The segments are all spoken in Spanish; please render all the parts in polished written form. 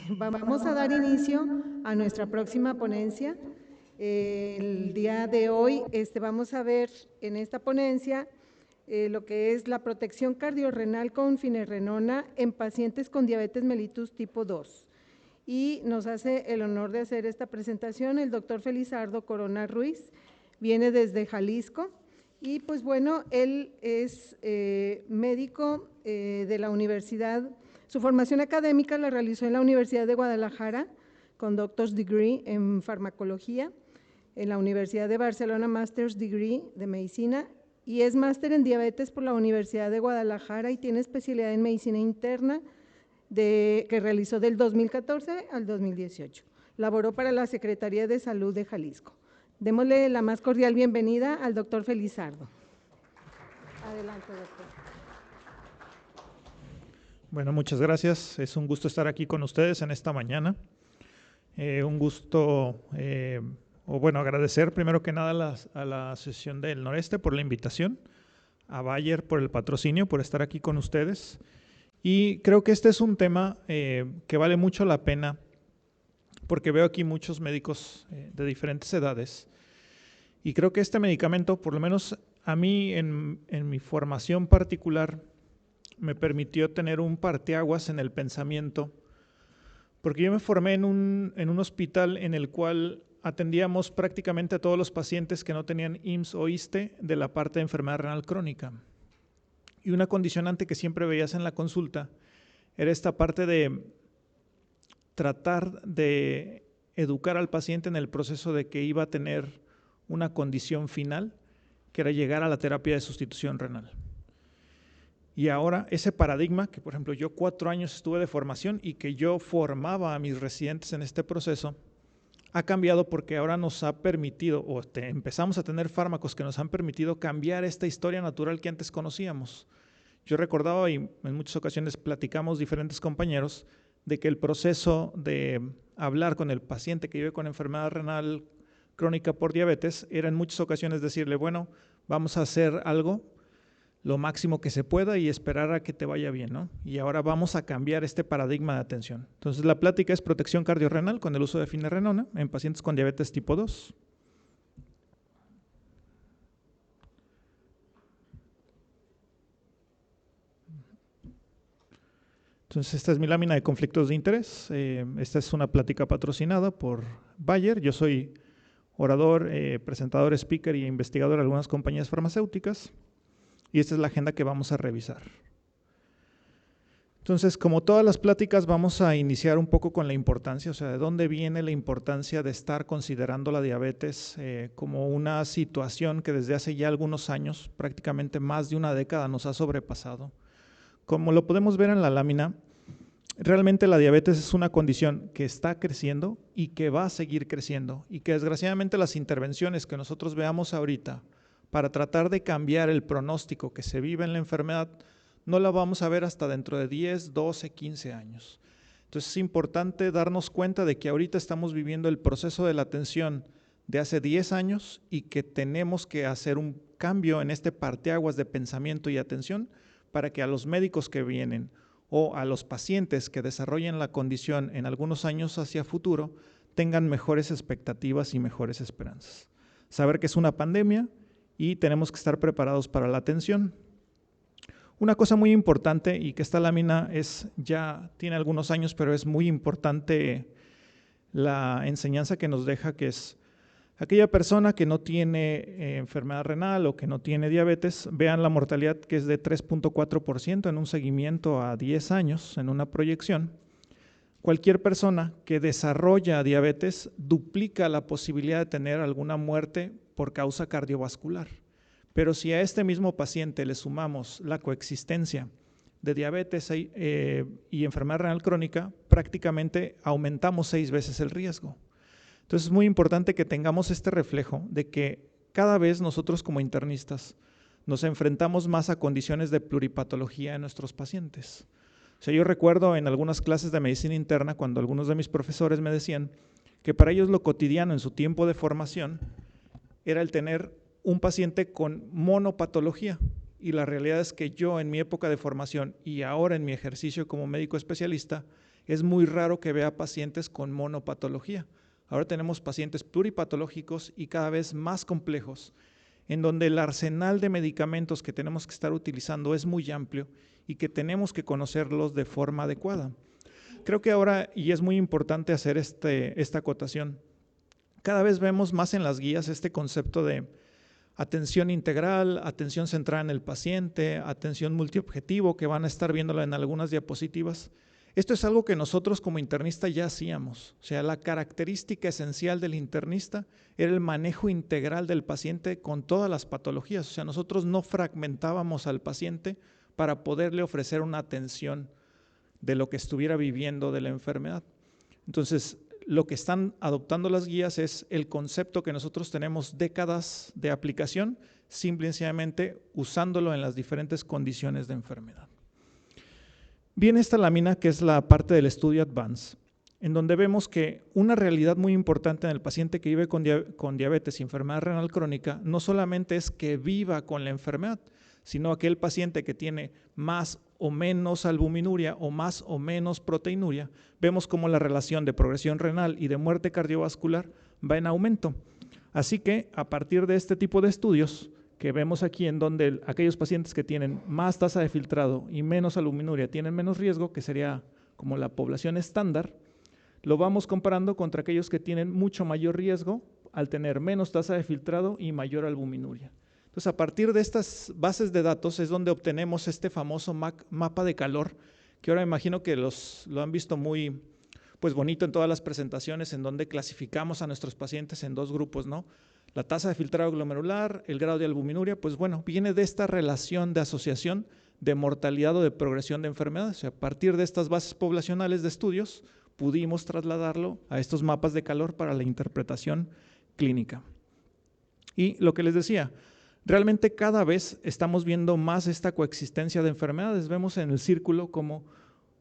Vamos a dar inicio a nuestra próxima ponencia. El día de hoy vamos a ver en esta ponencia lo que es la protección cardiorrenal con finerenona en pacientes con diabetes mellitus tipo 2. Y nos hace el honor de hacer esta presentación el doctor Felizardo Corona Ruiz, viene desde Jalisco. Y pues bueno, él es médico de la universidad. Su formación académica la realizó en la Universidad de Guadalajara con Doctor's Degree en Farmacología, en la Universidad de Barcelona Master's Degree de Medicina y es máster en Diabetes por la Universidad de Guadalajara y tiene especialidad en Medicina Interna que realizó del 2014 al 2018. Laboró para la Secretaría de Salud de Jalisco. Démosle la más cordial bienvenida al doctor Felizardo. Adelante, doctor. Bueno, muchas gracias. Es un gusto estar aquí con ustedes en esta mañana. Un gusto, agradecer primero que nada a la Asociación del Noreste por la invitación, a Bayer por el patrocinio, por estar aquí con ustedes. Y creo que este es un tema que vale mucho la pena porque veo aquí muchos médicos de diferentes edades y creo que este medicamento, por lo menos a mí en mi formación particular, me permitió tener un parteaguas en el pensamiento, porque yo me formé en un hospital en el cual atendíamos prácticamente a todos los pacientes que no tenían IMSS o ISSSTE de la parte de enfermedad renal crónica. Y una condicionante que siempre veías en la consulta era esta parte de tratar de educar al paciente en el proceso de que iba a tener una condición final, que era llegar a la terapia de sustitución renal. Y ahora ese paradigma, que por ejemplo yo 4 años estuve de formación y que yo formaba a mis residentes en este proceso, ha cambiado porque ahora nos ha permitido, empezamos a tener fármacos que nos han permitido cambiar esta historia natural que antes conocíamos. Yo recordaba y en muchas ocasiones platicamos diferentes compañeros de que el proceso de hablar con el paciente que vive con enfermedad renal crónica por diabetes era en muchas ocasiones decirle, bueno, vamos a hacer algo lo máximo que se pueda y esperar a que te vaya bien, ¿no? Y ahora vamos a cambiar este paradigma de atención. Entonces, la plática es protección cardiorrenal con el uso de finerenona en pacientes con diabetes tipo 2. Entonces, esta es mi lámina de conflictos de interés. Esta es una plática patrocinada por Bayer. Yo soy orador, presentador, speaker y investigador de algunas compañías farmacéuticas. Y esta es la agenda que vamos a revisar. Entonces, como todas las pláticas, vamos a iniciar un poco con la importancia, o sea, de dónde viene la importancia de estar considerando la diabetes como una situación que desde hace ya algunos años, prácticamente más de una década, nos ha sobrepasado. Como lo podemos ver en la lámina, realmente la diabetes es una condición que está creciendo y que va a seguir creciendo y que desgraciadamente las intervenciones que nosotros veamos ahorita para tratar de cambiar el pronóstico que se vive en la enfermedad, no la vamos a ver hasta dentro de 10, 12, 15 años. Entonces es importante darnos cuenta de que ahorita estamos viviendo el proceso de la atención de hace 10 años y que tenemos que hacer un cambio en este parteaguas de pensamiento y atención para que a los médicos que vienen o a los pacientes que desarrollen la condición en algunos años hacia futuro tengan mejores expectativas y mejores esperanzas. Saber que es una pandemia y tenemos que estar preparados para la atención. Una cosa muy importante y que esta lámina ya tiene algunos años, pero es muy importante la enseñanza que nos deja, que es aquella persona que no tiene enfermedad renal o que no tiene diabetes, vean la mortalidad que es de 3.4% en un seguimiento a 10 años, en una proyección. Cualquier persona que desarrolla diabetes duplica la posibilidad de tener alguna muerte por causa cardiovascular. Pero si a este mismo paciente le sumamos la coexistencia de diabetes y enfermedad renal crónica, prácticamente aumentamos 6 veces el riesgo. Entonces es muy importante que tengamos este reflejo de que cada vez nosotros como internistas nos enfrentamos más a condiciones de pluripatología en nuestros pacientes. O sea, yo recuerdo en algunas clases de medicina interna cuando algunos de mis profesores me decían que para ellos lo cotidiano en su tiempo de formación era el tener un paciente con monopatología y la realidad es que yo en mi época de formación y ahora en mi ejercicio como médico especialista Es muy raro que vea pacientes con monopatología. Ahora tenemos pacientes pluripatológicos y cada vez más complejos, en donde el arsenal de medicamentos que tenemos que estar utilizando es muy amplio y que tenemos que conocerlos de forma adecuada. Creo que ahora, y es muy importante hacer esta acotación, cada vez vemos más en las guías este concepto de atención integral, atención centrada en el paciente, atención multiobjetivo, que van a estar viéndolo en algunas diapositivas. Esto es algo que nosotros como internistas ya hacíamos, o sea, la característica esencial del internista era el manejo integral del paciente con todas las patologías, o sea, nosotros no fragmentábamos al paciente para poderle ofrecer una atención de lo que estuviera viviendo de la enfermedad. Entonces, lo que están adoptando las guías es el concepto que nosotros tenemos décadas de aplicación, simple y sencillamente usándolo en las diferentes condiciones de enfermedad. Viene esta lámina que es la parte del estudio Advance, en donde vemos que una realidad muy importante en el paciente que vive con diabetes y enfermedad renal crónica no solamente es que viva con la enfermedad, sino aquel paciente que tiene más o menos albuminuria o más o menos proteinuria, vemos cómo la relación de progresión renal y de muerte cardiovascular va en aumento. Así que a partir de este tipo de estudios que vemos aquí, en donde aquellos pacientes que tienen más tasa de filtrado y menos albuminuria tienen menos riesgo, que sería como la población estándar, lo vamos comparando contra aquellos que tienen mucho mayor riesgo al tener menos tasa de filtrado y mayor albuminuria. Entonces, a partir de estas bases de datos es donde obtenemos este famoso mapa de calor, que ahora me imagino que lo han visto muy bonito en todas las presentaciones, en donde clasificamos a nuestros pacientes en dos grupos, ¿no? La tasa de filtrado glomerular, el grado de albuminuria, pues bueno, viene de esta relación de asociación de mortalidad o de progresión de enfermedades. O sea, a partir de estas bases poblacionales de estudios, pudimos trasladarlo a estos mapas de calor para la interpretación clínica. Y lo que les decía, realmente cada vez estamos viendo más esta coexistencia de enfermedades. Vemos en el círculo como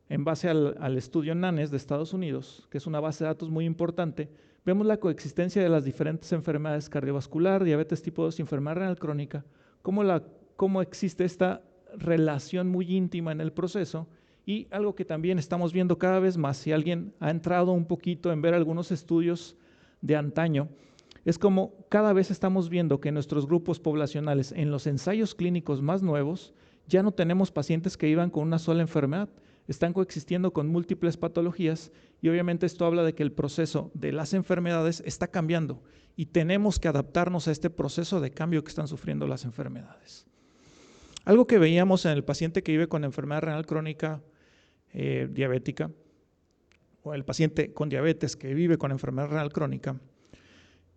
en base al estudio NANES de Estados Unidos, que es una base de datos muy importante, vemos la coexistencia de las diferentes enfermedades cardiovascular, diabetes tipo 2 y enfermedad renal crónica, cómo existe esta relación muy íntima en el proceso. Y algo que también estamos viendo cada vez más, si alguien ha entrado un poquito en ver algunos estudios de antaño, es como cada vez estamos viendo que en nuestros grupos poblacionales, en los ensayos clínicos más nuevos, ya no tenemos pacientes que vivan con una sola enfermedad, están coexistiendo con múltiples patologías y obviamente esto habla de que el proceso de las enfermedades está cambiando y tenemos que adaptarnos a este proceso de cambio que están sufriendo las enfermedades. Algo que veíamos en el paciente que vive con enfermedad renal crónica diabética o el paciente con diabetes que vive con enfermedad renal crónica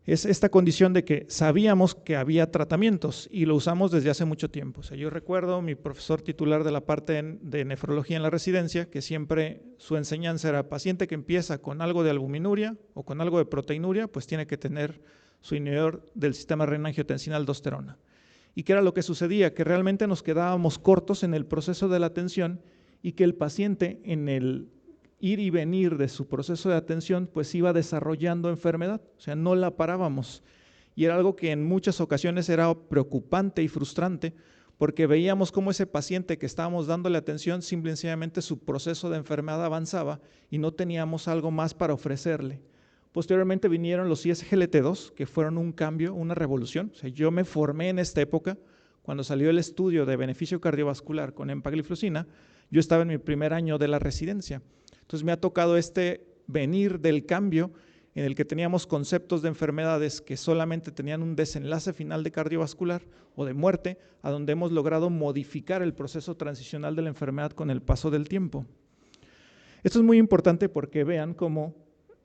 es esta condición de que sabíamos que había tratamientos y lo usamos desde hace mucho tiempo. O sea, yo recuerdo mi profesor titular de la parte de nefrología en la residencia, que siempre su enseñanza era paciente que empieza con algo de albuminuria o con algo de proteinuria, pues tiene que tener su inhibidor del sistema renina-angiotensina-aldosterona. ¿Y qué era lo que sucedía? Que realmente nos quedábamos cortos en el proceso de la atención y que el paciente en el ir y venir de su proceso de atención, pues iba desarrollando enfermedad, o sea, no la parábamos. Y era algo que en muchas ocasiones era preocupante y frustrante, porque veíamos cómo ese paciente que estábamos dándole atención, simplemente su proceso de enfermedad avanzaba y no teníamos algo más para ofrecerle. Posteriormente vinieron los ISGLT2, que fueron un cambio, una revolución. O sea, yo me formé en esta época, cuando salió el estudio de beneficio cardiovascular con empagliflozina, yo estaba en mi primer año de la residencia. Entonces me ha tocado venir del cambio en el que teníamos conceptos de enfermedades que solamente tenían un desenlace final de cardiovascular o de muerte, a donde hemos logrado modificar el proceso transicional de la enfermedad con el paso del tiempo. Esto es muy importante porque vean cómo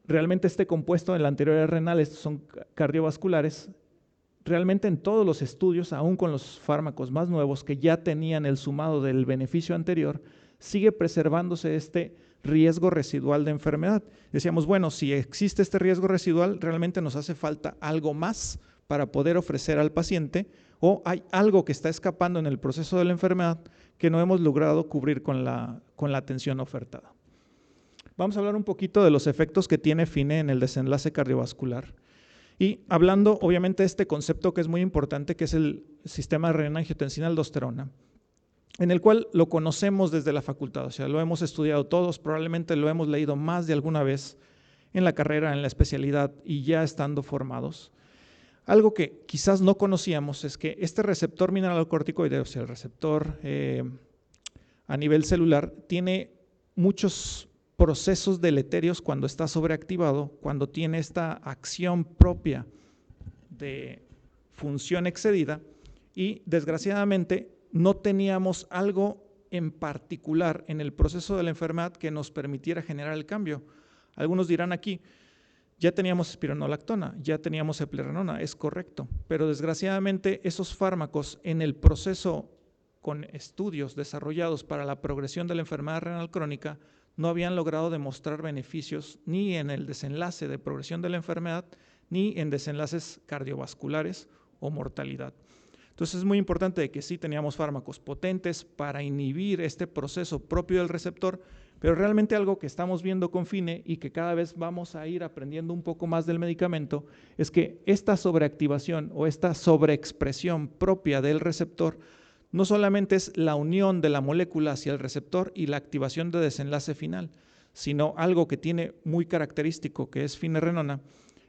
realmente este compuesto en la anterior renal, estos son cardiovasculares, realmente en todos los estudios, aún con los fármacos más nuevos que ya tenían el sumado del beneficio anterior, sigue preservándose este riesgo residual de enfermedad. Decíamos, bueno, si existe este riesgo residual, realmente nos hace falta algo más para poder ofrecer al paciente o hay algo que está escapando en el proceso de la enfermedad que no hemos logrado cubrir con la atención ofertada. Vamos a hablar un poquito de los efectos que tiene FINE en el desenlace cardiovascular. Y hablando obviamente de este concepto que es muy importante, que es el sistema renina-angiotensina-aldosterona. en el cual lo conocemos desde la facultad, o sea, lo hemos estudiado todos, probablemente lo hemos leído más de alguna vez en la carrera, en la especialidad y ya estando formados. Algo que quizás no conocíamos es que este receptor mineralocorticoide, o sea, el receptor a nivel celular, tiene muchos procesos deleterios cuando está sobreactivado, cuando tiene esta acción propia de función excedida, y desgraciadamente no teníamos algo en particular en el proceso de la enfermedad que nos permitiera generar el cambio. Algunos dirán aquí, ya teníamos espironolactona, ya teníamos eplerenona, es correcto, pero desgraciadamente esos fármacos en el proceso con estudios desarrollados para la progresión de la enfermedad renal crónica no habían logrado demostrar beneficios ni en el desenlace de progresión de la enfermedad, ni en desenlaces cardiovasculares o mortalidad. Entonces es muy importante que sí teníamos fármacos potentes para inhibir este proceso propio del receptor, pero realmente algo que estamos viendo con FINE y que cada vez vamos a ir aprendiendo un poco más del medicamento es que esta sobreactivación o esta sobreexpresión propia del receptor no solamente es la unión de la molécula hacia el receptor y la activación de desenlace final, sino algo que tiene muy característico, que es finerenona,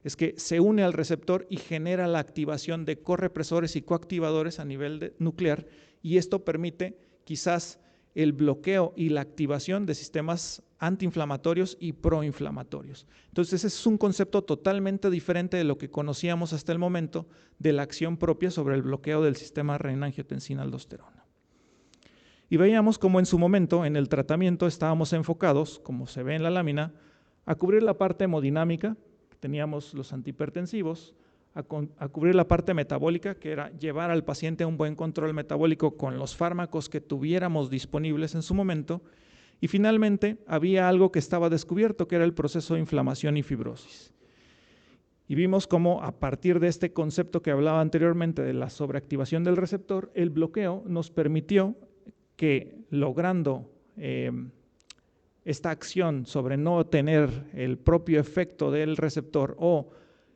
es que se une al receptor y genera la activación de correpresores y coactivadores a nivel nuclear, y esto permite quizás el bloqueo y la activación de sistemas antiinflamatorios y proinflamatorios. Entonces ese es un concepto totalmente diferente de lo que conocíamos hasta el momento de la acción propia sobre el bloqueo del sistema renina-angiotensina-aldosterona. Y veíamos cómo en su momento en el tratamiento estábamos enfocados, como se ve en la lámina, a cubrir la parte hemodinámica, que teníamos los antihipertensivos, a cubrir la parte metabólica, que era llevar al paciente a un buen control metabólico con los fármacos que tuviéramos disponibles en su momento, y finalmente había algo que estaba descubierto, que era el proceso de inflamación y fibrosis. Y vimos cómo a partir de este concepto que hablaba anteriormente de la sobreactivación del receptor, el bloqueo nos permitió que, logrando esta acción sobre no tener el propio efecto del receptor o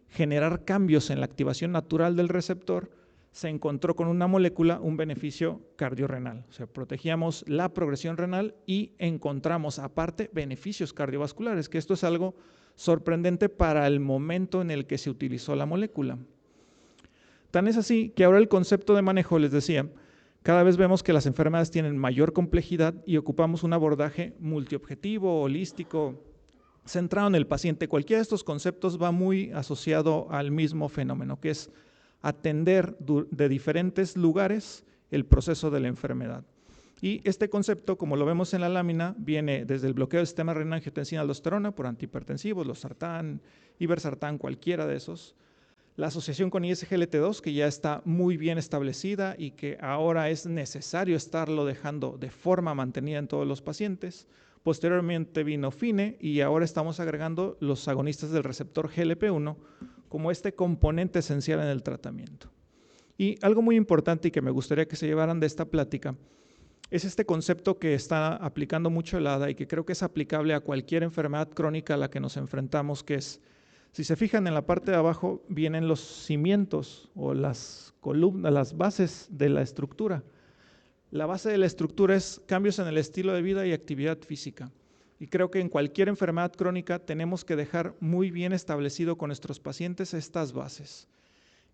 generar cambios en la activación natural del receptor, se encontró con una molécula un beneficio cardiorrenal. O sea, protegíamos la progresión renal y encontramos aparte beneficios cardiovasculares, que esto es algo sorprendente para el momento en el que se utilizó la molécula. Tan es así que ahora el concepto de manejo, les decía, cada vez vemos que las enfermedades tienen mayor complejidad y ocupamos un abordaje multiobjetivo, holístico, centrado en el paciente. Cualquiera de estos conceptos va muy asociado al mismo fenómeno, que es atender de diferentes lugares el proceso de la enfermedad. Y este concepto, como lo vemos en la lámina, viene desde el bloqueo del sistema renina-angiotensina-aldosterona por antihipertensivos, los sartán, iversartán, cualquiera de esos. La asociación con ISGLT2, que ya está muy bien establecida y que ahora es necesario estarlo dejando de forma mantenida en todos los pacientes. Posteriormente vino FINE y ahora estamos agregando los agonistas del receptor GLP-1 como este componente esencial en el tratamiento. Y algo muy importante y que me gustaría que se llevaran de esta plática es este concepto que está aplicando mucho el ADA y que creo que es aplicable a cualquier enfermedad crónica a la que nos enfrentamos, que es, si se fijan en la parte de abajo, vienen los cimientos o las columnas, las bases de la estructura. La base de la estructura es cambios en el estilo de vida y actividad física. Y creo que en cualquier enfermedad crónica tenemos que dejar muy bien establecido con nuestros pacientes estas bases.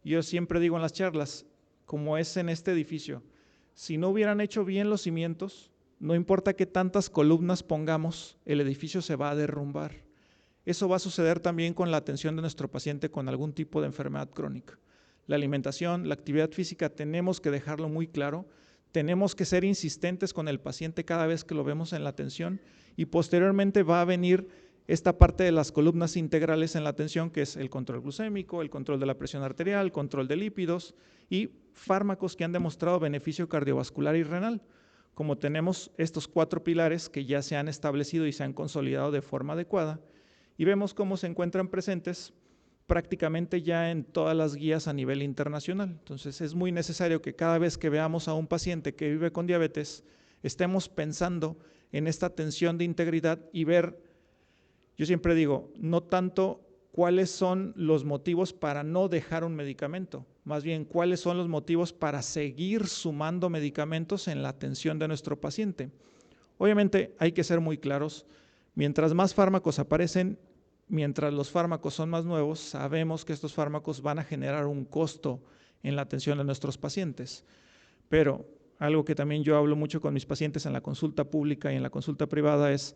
Yo siempre digo en las charlas, como es en este edificio, si no hubieran hecho bien los cimientos, no importa qué tantas columnas pongamos, el edificio se va a derrumbar. Eso va a suceder también con la atención de nuestro paciente con algún tipo de enfermedad crónica. La alimentación, la actividad física, tenemos que dejarlo muy claro. Tenemos que ser insistentes con el paciente cada vez que lo vemos en la atención y posteriormente va a venir esta parte de las columnas integrales en la atención, que es el control glucémico, el control de la presión arterial, el control de lípidos y fármacos que han demostrado beneficio cardiovascular y renal, como tenemos estos 4 pilares que ya se han establecido y se han consolidado de forma adecuada, y vemos cómo se encuentran presentes prácticamente ya en todas las guías a nivel internacional. Entonces es muy necesario que cada vez que veamos a un paciente que vive con diabetes, estemos pensando en esta atención de integridad y ver, yo siempre digo, no tanto cuáles son los motivos para no dejar un medicamento, más bien cuáles son los motivos para seguir sumando medicamentos en la atención de nuestro paciente. Obviamente hay que ser muy claros, mientras más fármacos aparecen, mientras los fármacos son más nuevos, sabemos que estos fármacos van a generar un costo en la atención de nuestros pacientes. Pero algo que también yo hablo mucho con mis pacientes en la consulta pública y en la consulta privada es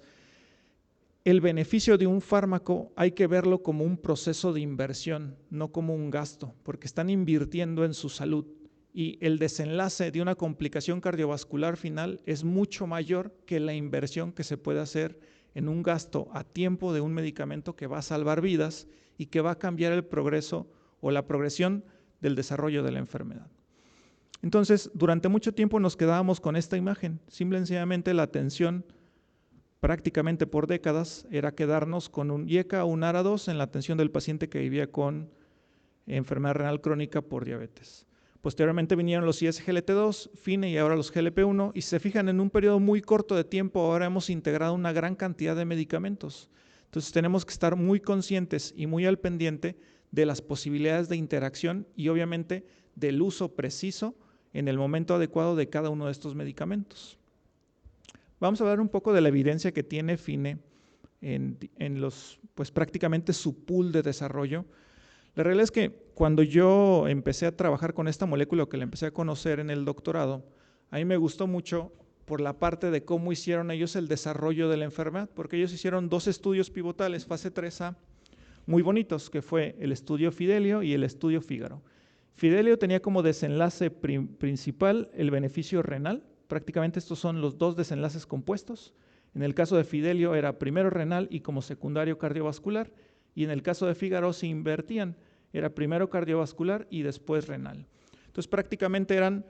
el beneficio de un fármaco hay que verlo como un proceso de inversión, no como un gasto, porque están invirtiendo en su salud y el desenlace de una complicación cardiovascular final es mucho mayor que la inversión que se puede hacer en un gasto a tiempo de un medicamento que va a salvar vidas y que va a cambiar el progreso o la progresión del desarrollo de la enfermedad. Entonces, durante mucho tiempo nos quedábamos con esta imagen, simple y sencillamente la atención prácticamente por décadas era quedarnos con un IECA o un ARA2 en la atención del paciente que vivía con enfermedad renal crónica por diabetes. Posteriormente vinieron los ISGLT2, FINE y ahora los GLP-1 y si se fijan en un periodo muy corto de tiempo ahora hemos integrado una gran cantidad de medicamentos. Entonces tenemos que estar muy conscientes y muy al pendiente de las posibilidades de interacción y obviamente del uso preciso en el momento adecuado de cada uno de estos medicamentos. Vamos a hablar un poco de la evidencia que tiene FINE en los, pues prácticamente su pool de desarrollo. La realidad es que cuando yo empecé a trabajar con esta molécula, que la empecé a conocer en el doctorado, a mí me gustó mucho por la parte de cómo hicieron ellos el desarrollo de la enfermedad, porque ellos hicieron 2 estudios pivotales, fase 3A, muy bonitos, que fue el estudio Fidelio y el estudio Fígaro. Fidelio tenía como desenlace principal el beneficio renal. Prácticamente estos son los 2 desenlaces compuestos. En el caso de Fidelio era primero renal y como secundario cardiovascular, y en el caso de Fígaro se invertían, era primero cardiovascular y después renal. Entonces prácticamente eran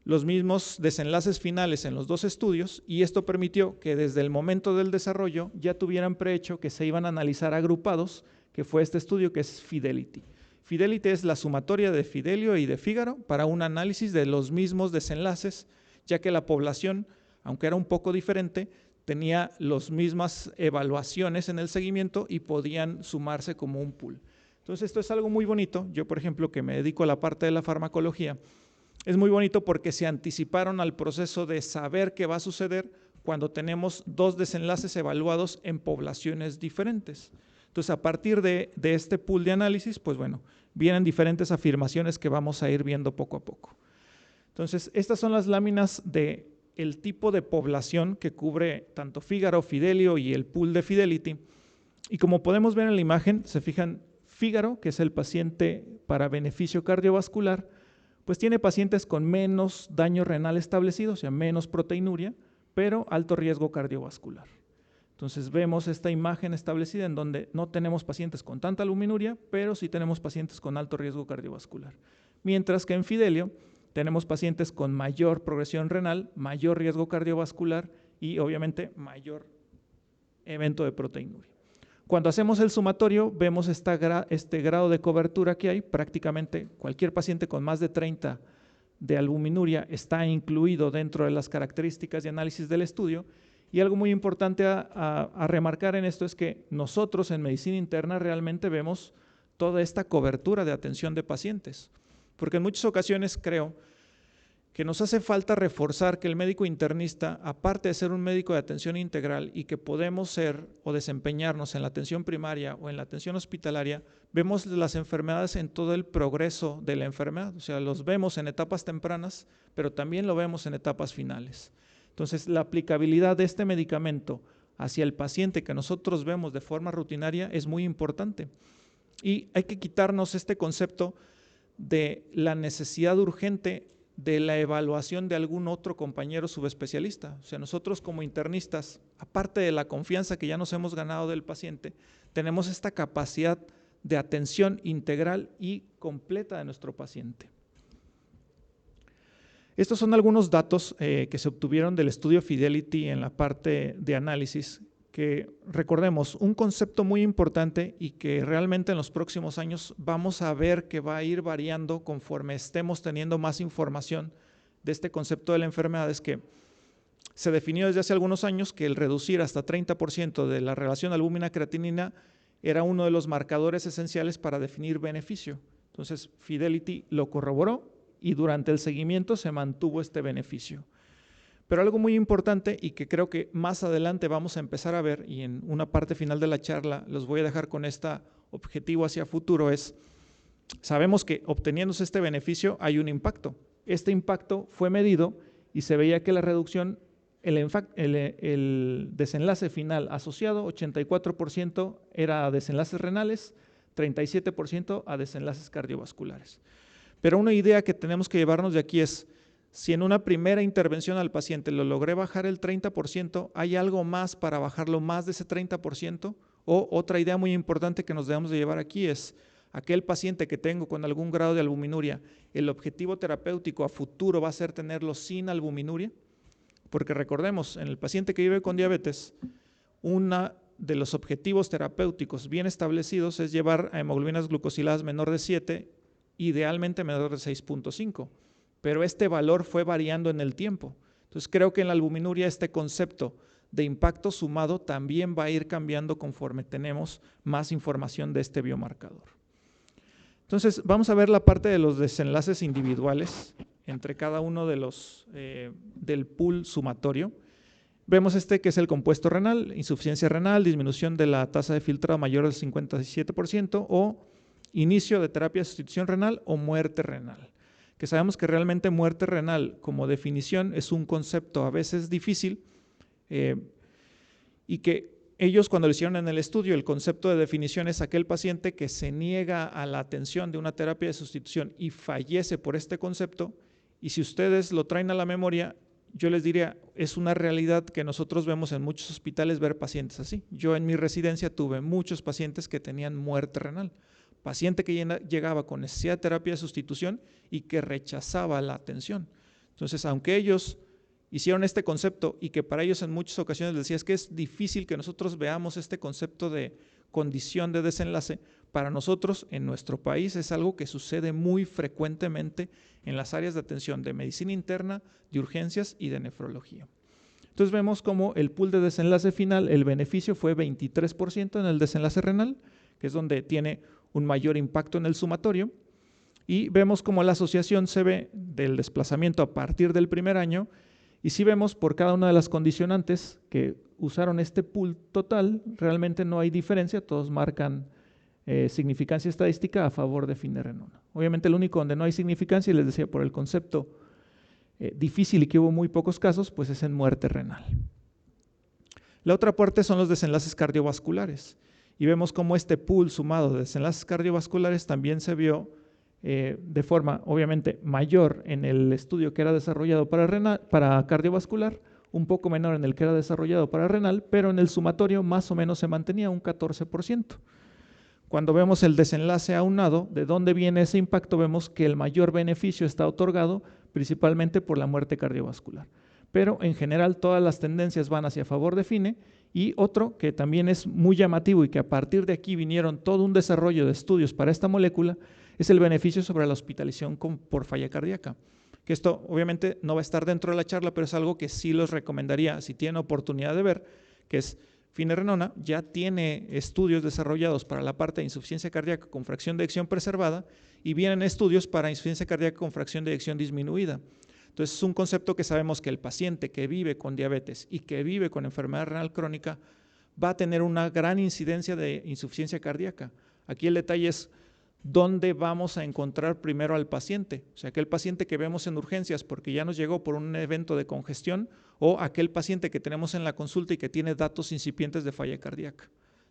los mismos desenlaces finales en los 2 estudios y esto permitió que desde el momento del desarrollo ya tuvieran prehecho que se iban a analizar agrupados, que fue este estudio que es Fidelity. Fidelity es la sumatoria de Fidelio y de Fígaro para un análisis de los mismos desenlaces, ya que la población, aunque era un poco diferente, tenía las mismas evaluaciones en el seguimiento y podían sumarse como un pool. Entonces esto es algo muy bonito. Yo, por ejemplo, que me dedico a la parte de la farmacología, es muy bonito porque se anticiparon al proceso de saber qué va a suceder cuando tenemos 2 desenlaces evaluados en poblaciones diferentes. Entonces, a partir de este pool de análisis, pues bueno, vienen diferentes afirmaciones que vamos a ir viendo poco a poco. Entonces, estas son las láminas del tipo de población que cubre tanto Fígaro, Fidelio y el pool de Fidelity. Y como podemos ver en la imagen, se fijan, Fígaro, que es el paciente para beneficio cardiovascular, pues tiene pacientes con menos daño renal establecido, o sea, menos proteinuria, pero alto riesgo cardiovascular. Entonces vemos esta imagen establecida en donde no tenemos pacientes con tanta albuminuria, pero sí tenemos pacientes con alto riesgo cardiovascular. Mientras que en Fidelio tenemos pacientes con mayor progresión renal, mayor riesgo cardiovascular y obviamente mayor evento de proteinuria. Cuando hacemos el sumatorio vemos este grado de cobertura que hay, prácticamente cualquier paciente con más de 30 de albuminuria está incluido dentro de las características de análisis del estudio. Y algo muy importante a remarcar en esto es que nosotros en medicina interna realmente vemos toda esta cobertura de atención de pacientes, porque en muchas ocasiones creo que nos hace falta reforzar que el médico internista, aparte de ser un médico de atención integral y que podemos ser o desempeñarnos en la atención primaria o en la atención hospitalaria, vemos las enfermedades en todo el progreso de la enfermedad, o sea, los vemos en etapas tempranas, pero también lo vemos en etapas finales. Entonces, la aplicabilidad de este medicamento hacia el paciente que nosotros vemos de forma rutinaria es muy importante. Y hay que quitarnos este concepto de la necesidad urgente de la evaluación de algún otro compañero subespecialista. O sea, nosotros como internistas, aparte de la confianza que ya nos hemos ganado del paciente, tenemos esta capacidad de atención integral y completa de nuestro paciente. Estos son algunos datos que se obtuvieron del estudio Fidelity en la parte de análisis, que recordemos, un concepto muy importante y que realmente en los próximos años vamos a ver que va a ir variando conforme estemos teniendo más información de este concepto de la enfermedad, es que se definió desde hace algunos años que el reducir hasta 30% de la relación albúmina-creatinina era uno de los marcadores esenciales para definir beneficio. Entonces, Fidelity lo corroboró y durante el seguimiento se mantuvo este beneficio. Pero algo muy importante y que creo que más adelante vamos a empezar a ver, y en una parte final de la charla los voy a dejar con este objetivo hacia futuro, es, sabemos que obteniéndose este beneficio hay un impacto. Este impacto fue medido y se veía que la reducción, el desenlace final asociado, 84% era a desenlaces renales, 37% a desenlaces cardiovasculares. Pero una idea que tenemos que llevarnos de aquí es, si en una primera intervención al paciente lo logré bajar el 30%, ¿hay algo más para bajarlo más de ese 30%? O otra idea muy importante que nos debemos de llevar aquí es, aquel paciente que tengo con algún grado de albuminuria, ¿el objetivo terapéutico a futuro va a ser tenerlo sin albuminuria? Porque recordemos, en el paciente que vive con diabetes, uno de los objetivos terapéuticos bien establecidos es llevar a hemoglobinas glucosiladas menor de 7, idealmente menor de 6.5, pero este valor fue variando en el tiempo. Entonces creo que en la albuminuria este concepto de impacto sumado también va a ir cambiando conforme tenemos más información de este biomarcador. Entonces vamos a ver la parte de los desenlaces individuales entre cada uno de los del pool sumatorio. Vemos que es el compuesto renal, insuficiencia renal, disminución de la tasa de filtrado mayor del 57% o inicio de terapia de sustitución renal o muerte renal. Que sabemos que realmente muerte renal como definición es un concepto a veces difícil y que ellos cuando lo hicieron en el estudio, el concepto de definición es aquel paciente que se niega a la atención de una terapia de sustitución y fallece por este concepto, y si ustedes lo traen a la memoria, yo les diría, es una realidad que nosotros vemos en muchos hospitales ver pacientes así. Yo en mi residencia tuve muchos pacientes que tenían muerte renal, paciente que llegaba con necesidad de terapia de sustitución y que rechazaba la atención. Entonces, aunque ellos hicieron este concepto y que para ellos en muchas ocasiones les decía es que es difícil que nosotros veamos este concepto de condición de desenlace, para nosotros en nuestro país es algo que sucede muy frecuentemente en las áreas de atención de medicina interna, de urgencias y de nefrología. Entonces vemos como el pool de desenlace final, el beneficio fue 23% en el desenlace renal, que es donde tiene un mayor impacto en el sumatorio, y vemos como la asociación se ve del desplazamiento a partir del primer año. Y si vemos por cada una de las condicionantes que usaron este pool total, realmente no hay diferencia, todos marcan significancia estadística a favor de finerenona. Obviamente el único donde no hay significancia, y les decía por el concepto difícil y que hubo muy pocos casos, pues es en muerte renal. La otra parte son los desenlaces cardiovasculares, y vemos cómo este pool sumado de desenlaces cardiovasculares también se vio de forma obviamente mayor en el estudio que era desarrollado para cardiovascular, un poco menor en el que era desarrollado para renal, pero en el sumatorio más o menos se mantenía un 14%. Cuando vemos el desenlace aunado, de dónde viene ese impacto, vemos que el mayor beneficio está otorgado principalmente por la muerte cardiovascular. Pero en general todas las tendencias van hacia favor de FINE, y otro que también es muy llamativo y que a partir de aquí vinieron todo un desarrollo de estudios para esta molécula, es el beneficio sobre la hospitalización por falla cardíaca. Que esto obviamente no va a estar dentro de la charla, pero es algo que sí los recomendaría si tienen oportunidad de ver, que es finerenona ya tiene estudios desarrollados para la parte de insuficiencia cardíaca con fracción de eyección preservada y vienen estudios para insuficiencia cardíaca con fracción de eyección disminuida. Entonces es un concepto que sabemos que el paciente que vive con diabetes y que vive con enfermedad renal crónica va a tener una gran incidencia de insuficiencia cardíaca. Aquí el detalle es dónde vamos a encontrar primero al paciente, o sea, aquel paciente que vemos en urgencias porque ya nos llegó por un evento de congestión, o aquel paciente que tenemos en la consulta y que tiene datos incipientes de falla cardíaca.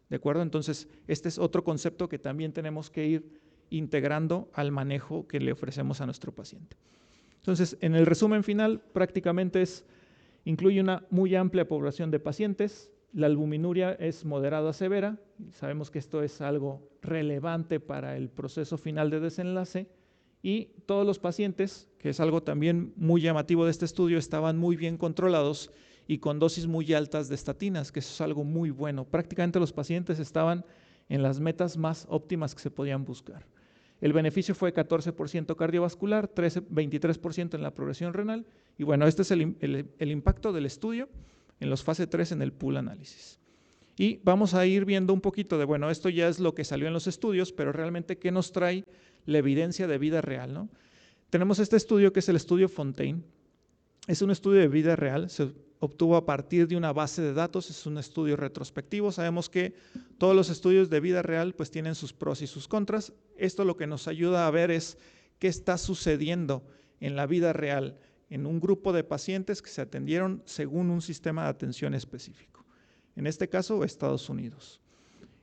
¿De acuerdo? Entonces, este es otro concepto que también tenemos que ir integrando al manejo que le ofrecemos a nuestro paciente. Entonces, en el resumen final, prácticamente incluye una muy amplia población de pacientes. La albuminuria es moderada a severa, sabemos que esto es algo relevante para el proceso final de desenlace, y todos los pacientes, que es algo también muy llamativo de este estudio, estaban muy bien controlados y con dosis muy altas de estatinas, que eso es algo muy bueno. Prácticamente los pacientes estaban en las metas más óptimas que se podían buscar. El beneficio fue 14% cardiovascular, 23% en la progresión renal, y bueno, este es el impacto del estudio en los fase 3 en el pool análisis. Y vamos a ir viendo un poquito de, bueno, esto ya es lo que salió en los estudios, pero realmente ¿qué nos trae la evidencia de vida real, ¿no? Tenemos este estudio que es el estudio Fontaine. Es un estudio de vida real, se obtuvo a partir de una base de datos, es un estudio retrospectivo. Sabemos que todos los estudios de vida real pues tienen sus pros y sus contras. Esto lo que nos ayuda a ver es qué está sucediendo en la vida real en un grupo de pacientes que se atendieron según un sistema de atención específico. En este caso, Estados Unidos.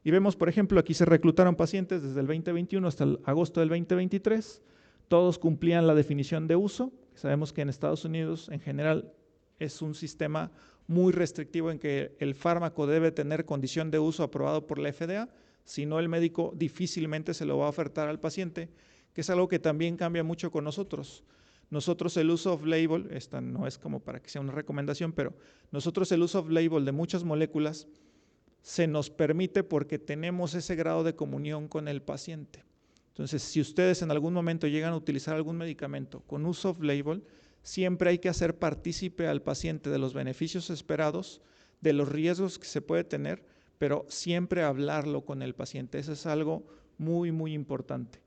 Y vemos, por ejemplo, aquí se reclutaron pacientes desde el 2021 hasta el agosto del 2023. Todos cumplían la definición de uso. Sabemos que en Estados Unidos, en general, es un sistema muy restrictivo en que el fármaco debe tener condición de uso aprobado por la FDA, si no el médico difícilmente se lo va a ofertar al paciente, que es algo que también cambia mucho con nosotros. Nosotros el uso off-label, esta no es como para que sea una recomendación, pero nosotros el uso off-label de muchas moléculas se nos permite porque tenemos ese grado de comunión con el paciente. Entonces, si ustedes en algún momento llegan a utilizar algún medicamento con uso off-label, siempre hay que hacer partícipe al paciente de los beneficios esperados, de los riesgos que se puede tener, pero siempre hablarlo con el paciente. Eso es algo muy, muy importante.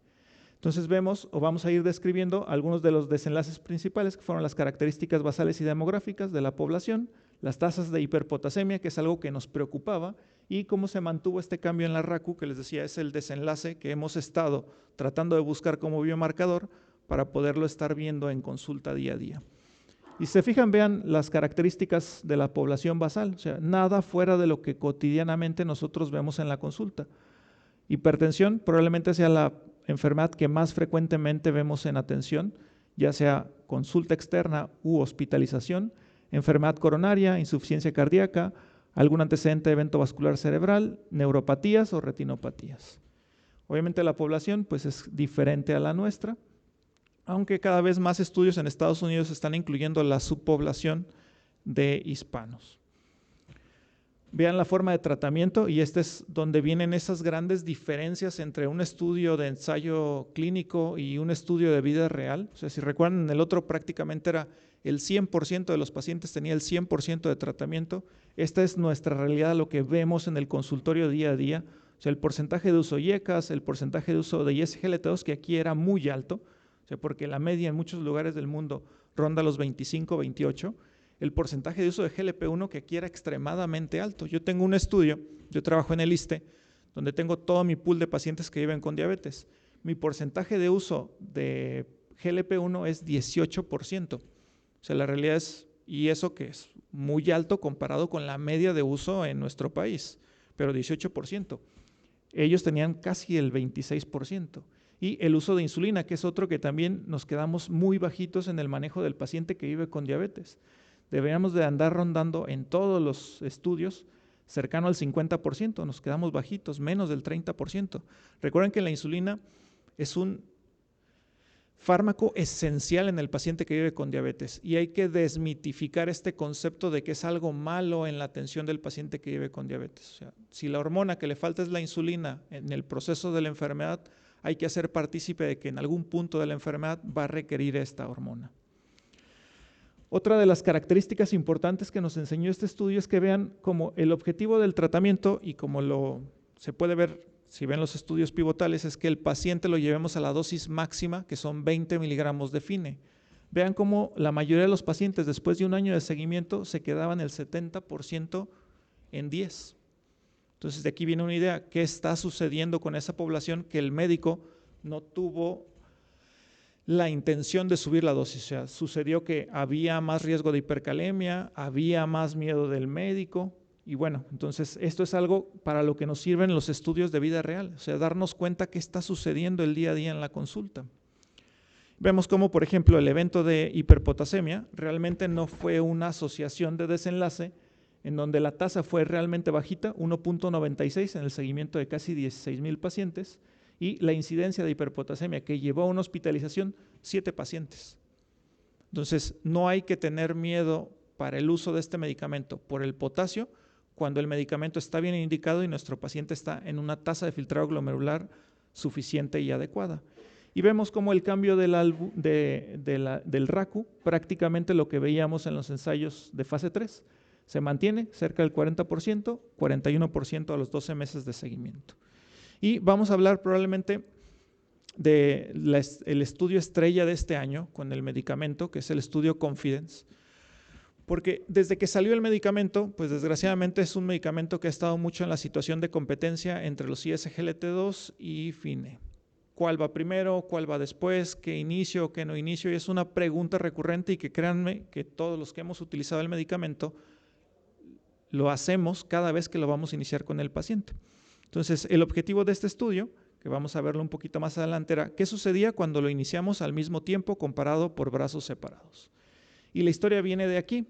Entonces vemos o vamos a ir describiendo algunos de los desenlaces principales que fueron las características basales y demográficas de la población, las tasas de hiperpotasemia, que es algo que nos preocupaba, y cómo se mantuvo este cambio en la RACU, que les decía es el desenlace que hemos estado tratando de buscar como biomarcador para poderlo estar viendo en consulta día a día. Y si se fijan, vean las características de la población basal, o sea, nada fuera de lo que cotidianamente nosotros vemos en la consulta. Hipertensión probablemente sea la enfermedad que más frecuentemente vemos en atención, ya sea consulta externa u hospitalización, enfermedad coronaria, insuficiencia cardíaca, algún antecedente de evento vascular cerebral, neuropatías o retinopatías. Obviamente la población pues es diferente a la nuestra, aunque cada vez más estudios en Estados Unidos están incluyendo la subpoblación de hispanos. Vean la forma de tratamiento y este es donde vienen esas grandes diferencias entre un estudio de ensayo clínico y un estudio de vida real. O sea, si recuerdan, en el otro prácticamente era el 100% de los pacientes tenía el 100% de tratamiento. Esta es nuestra realidad, lo que vemos en el consultorio día a día. O sea, el porcentaje de uso IECAS, el porcentaje de uso de SGLT2, que aquí era muy alto, o sea, porque la media en muchos lugares del mundo ronda los 25, 28. El porcentaje de uso de GLP-1 que aquí era extremadamente alto. Yo tengo un estudio, yo trabajo en el ISSSTE, donde tengo todo mi pool de pacientes que viven con diabetes. Mi porcentaje de uso de GLP-1 es 18%. O sea, la realidad es, y eso que es muy alto comparado con la media de uso en nuestro país, pero 18%. Ellos tenían casi el 26%. Y el uso de insulina, que es otro que también nos quedamos muy bajitos en el manejo del paciente que vive con diabetes. Deberíamos de andar rondando en todos los estudios cercano al 50%, nos quedamos bajitos, menos del 30%. Recuerden que la insulina es un fármaco esencial en el paciente que vive con diabetes y hay que desmitificar este concepto de que es algo malo en la atención del paciente que vive con diabetes. O sea, si la hormona que le falta es la insulina en el proceso de la enfermedad, hay que hacer partícipe de que en algún punto de la enfermedad va a requerir esta hormona. Otra de las características importantes que nos enseñó este estudio es que vean como el objetivo del tratamiento y como se puede ver si ven los estudios pivotales es que el paciente lo llevemos a la dosis máxima que son 20 miligramos de FINE. Vean cómo la mayoría de los pacientes después de un año de seguimiento se quedaban el 70% en 10. Entonces de aquí viene una idea, ¿qué está sucediendo con esa población que el médico no tuvo la intención de subir la dosis? O sea, sucedió que había más riesgo de hipercalemia, había más miedo del médico y bueno, entonces esto es algo para lo que nos sirven los estudios de vida real, o sea, darnos cuenta qué está sucediendo el día a día en la consulta. Vemos cómo, por ejemplo, el evento de hiperpotasemia realmente no fue una asociación de desenlace en donde la tasa fue realmente bajita, 1.96 en el seguimiento de casi 16,000 pacientes, y la incidencia de hiperpotasemia que llevó a una hospitalización, 7 pacientes. Entonces, no hay que tener miedo para el uso de este medicamento por el potasio cuando el medicamento está bien indicado y nuestro paciente está en una tasa de filtrado glomerular suficiente y adecuada. Y vemos cómo el cambio del RACU, prácticamente lo que veíamos en los ensayos de fase 3, Se mantiene cerca del 40%, 41% a los 12 meses de seguimiento. Y vamos a hablar probablemente del estudio estrella de este año con el medicamento, que es el estudio Confidence, porque desde que salió el medicamento, pues desgraciadamente es un medicamento que ha estado mucho en la situación de competencia entre los ISGLT2 y FINE. ¿Cuál va primero? ¿Cuál va después? ¿Qué inicio? ¿Qué no inicio? Y es una pregunta recurrente y que créanme que todos los que hemos utilizado el medicamento lo hacemos cada vez que lo vamos a iniciar con el paciente. Entonces, el objetivo de este estudio, que vamos a verlo un poquito más adelante, era qué sucedía cuando lo iniciamos al mismo tiempo comparado por brazos separados. Y la historia viene de aquí,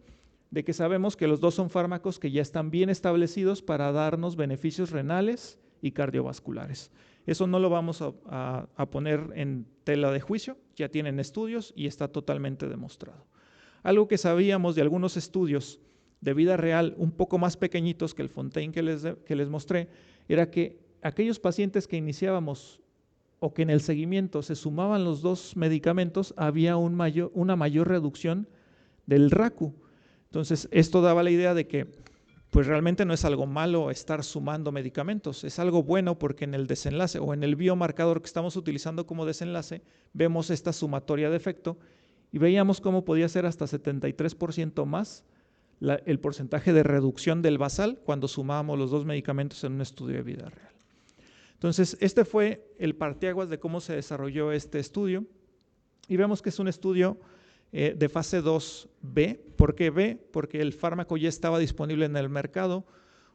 de que sabemos que los dos son fármacos que ya están bien establecidos para darnos beneficios renales y cardiovasculares. Eso no lo vamos a poner en tela de juicio, ya tienen estudios y está totalmente demostrado. Algo que sabíamos de algunos estudios de vida real un poco más pequeñitos que el Fontaine que les mostré, era que aquellos pacientes que iniciábamos o que en el seguimiento se sumaban los dos medicamentos, había una mayor reducción del RACU. Entonces, esto daba la idea de que pues realmente no es algo malo estar sumando medicamentos, es algo bueno porque en el desenlace o en el biomarcador que estamos utilizando como desenlace, vemos esta sumatoria de efecto y veíamos cómo podía ser hasta 73% más el porcentaje de reducción del basal cuando sumábamos los dos medicamentos en un estudio de vida real. Entonces, este fue el parteaguas de cómo se desarrolló este estudio y vemos que es un estudio de fase 2B. ¿Por qué B? Porque el fármaco ya estaba disponible en el mercado.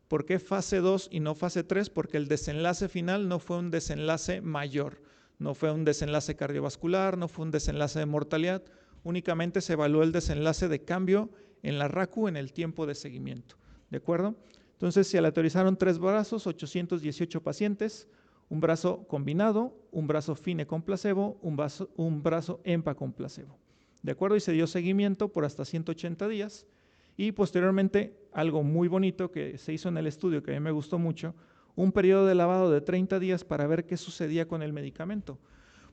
¿Por qué fase 2 y no fase 3? Porque el desenlace final no fue un desenlace mayor, no fue un desenlace cardiovascular, no fue un desenlace de mortalidad, únicamente se evaluó el desenlace de cambio en la RACU en el tiempo de seguimiento, ¿de acuerdo? Entonces se aleatorizaron 3 brazos, 818 pacientes, un brazo combinado, un brazo FINE con placebo, un brazo EMPA con placebo. ¿De acuerdo? Y se dio seguimiento por hasta 180 días y posteriormente, algo muy bonito que se hizo en el estudio que a mí me gustó mucho, un periodo de lavado de 30 días para ver qué sucedía con el medicamento.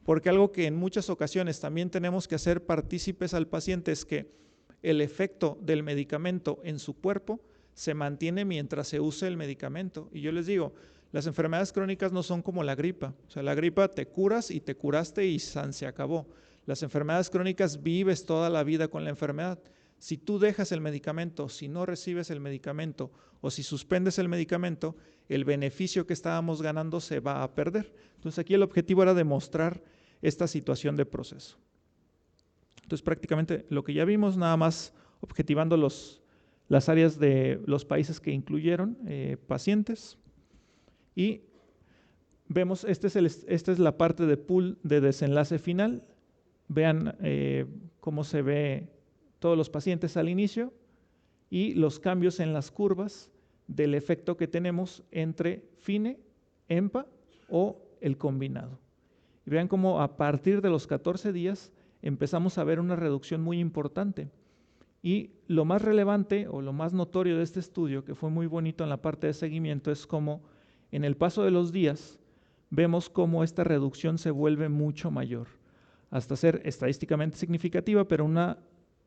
Porque algo que en muchas ocasiones también tenemos que hacer partícipes al paciente es que el efecto del medicamento en su cuerpo se mantiene mientras se use el medicamento. Y yo les digo, las enfermedades crónicas no son como la gripa. O sea, la gripa te curas y te curaste y se acabó. Las enfermedades crónicas vives toda la vida con la enfermedad. Si tú dejas el medicamento, si no recibes el medicamento o si suspendes el medicamento, el beneficio que estábamos ganando se va a perder. Entonces aquí el objetivo era demostrar esta situación de proceso. Entonces prácticamente lo que ya vimos, nada más objetivando las áreas de los países que incluyeron pacientes. Y vemos, esta es la parte de pool de desenlace final. Vean cómo se ve todos los pacientes al inicio y los cambios en las curvas del efecto que tenemos entre FINE, EMPA o el combinado. Y vean cómo a partir de los 14 días empezamos a ver una reducción muy importante. Y lo más relevante o lo más notorio de este estudio, que fue muy bonito en la parte de seguimiento, es cómo en el paso de los días vemos cómo esta reducción se vuelve mucho mayor, hasta ser estadísticamente significativa, pero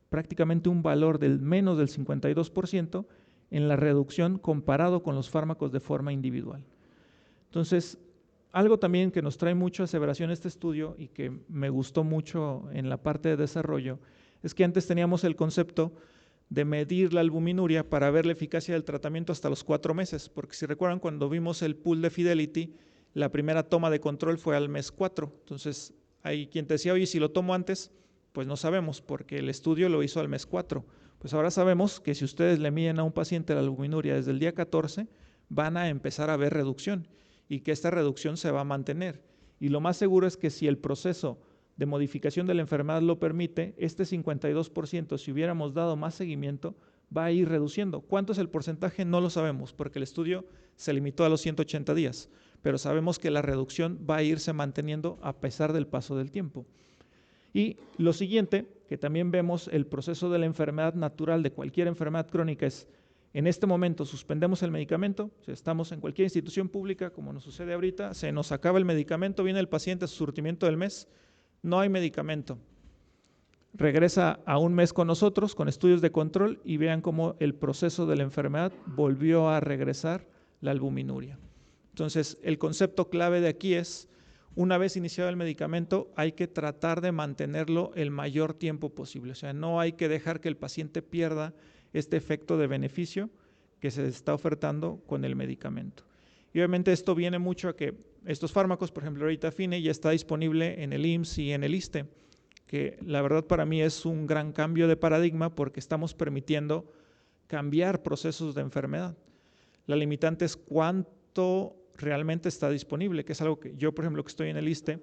prácticamente un valor del menos del 52% en la reducción comparado con los fármacos de forma individual. Entonces, algo también que nos trae mucha aseveración este estudio y que me gustó mucho en la parte de desarrollo, es que antes teníamos el concepto de medir la albuminuria para ver la eficacia del tratamiento hasta los 4 meses, porque si recuerdan cuando vimos el pool de Fidelity, la primera toma de control fue al mes 4, entonces hay quien te decía, oye, si lo tomo antes, pues no sabemos, porque el estudio lo hizo al mes 4. Pues ahora sabemos que si ustedes le miden a un paciente la albuminuria desde el día 14, van a empezar a ver reducción y que esta reducción se va a mantener. Y lo más seguro es que si el proceso de modificación de la enfermedad lo permite, este 52%, si hubiéramos dado más seguimiento, va a ir reduciendo. ¿Cuánto es el porcentaje? No lo sabemos, porque el estudio se limitó a los 180 días, pero sabemos que la reducción va a irse manteniendo a pesar del paso del tiempo. Y lo siguiente, que también vemos el proceso de la enfermedad natural de cualquier enfermedad crónica es, en este momento suspendemos el medicamento, o sea, estamos en cualquier institución pública, como nos sucede ahorita, se nos acaba el medicamento, viene el paciente a su surtimiento del mes, no hay medicamento. regresa a un mes con nosotros, con estudios de control, y vean cómo el proceso de la enfermedad volvió a regresar la albuminuria. Entonces, el concepto clave de aquí es, una vez iniciado el medicamento, hay que tratar de mantenerlo el mayor tiempo posible. O sea, no hay que dejar que el paciente pierda este efecto de beneficio que se está ofertando con el medicamento. Y obviamente esto viene mucho a que estos fármacos, por ejemplo, ahorita Fine ya está disponible en el IMSS y en el ISSSTE, que la verdad para mí es un gran cambio de paradigma porque estamos permitiendo cambiar procesos de enfermedad. La limitante es cuánto realmente está disponible, que es algo que yo, por ejemplo, que estoy en el ISSSTE,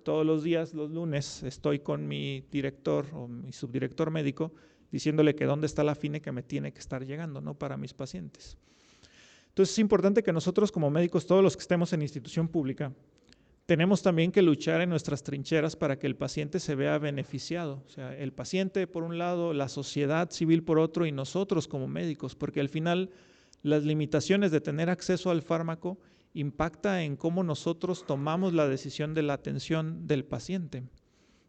todos los días, los lunes, estoy con mi director o mi subdirector médico diciéndole que dónde está la Fine que me tiene que estar llegando, ¿no? Para mis pacientes. Entonces es importante que nosotros como médicos, todos los que estemos en institución pública, tenemos también que luchar en nuestras trincheras para que el paciente se vea beneficiado. O sea, el paciente por un lado, la sociedad civil por otro y nosotros como médicos, porque al final las limitaciones de tener acceso al fármaco impacta en cómo nosotros tomamos la decisión de la atención del paciente.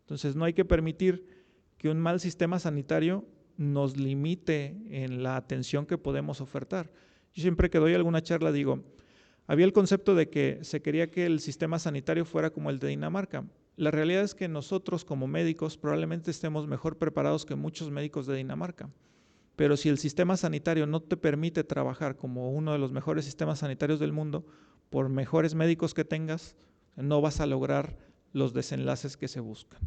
Entonces no hay que permitir que un mal sistema sanitario nos limite en la atención que podemos ofertar. Yo siempre que doy alguna charla digo, había el concepto de que se quería que el sistema sanitario fuera como el de Dinamarca. La realidad es que nosotros como médicos probablemente estemos mejor preparados que muchos médicos de Dinamarca. Pero si el sistema sanitario no te permite trabajar como uno de los mejores sistemas sanitarios del mundo, por mejores médicos que tengas, no vas a lograr los desenlaces que se buscan.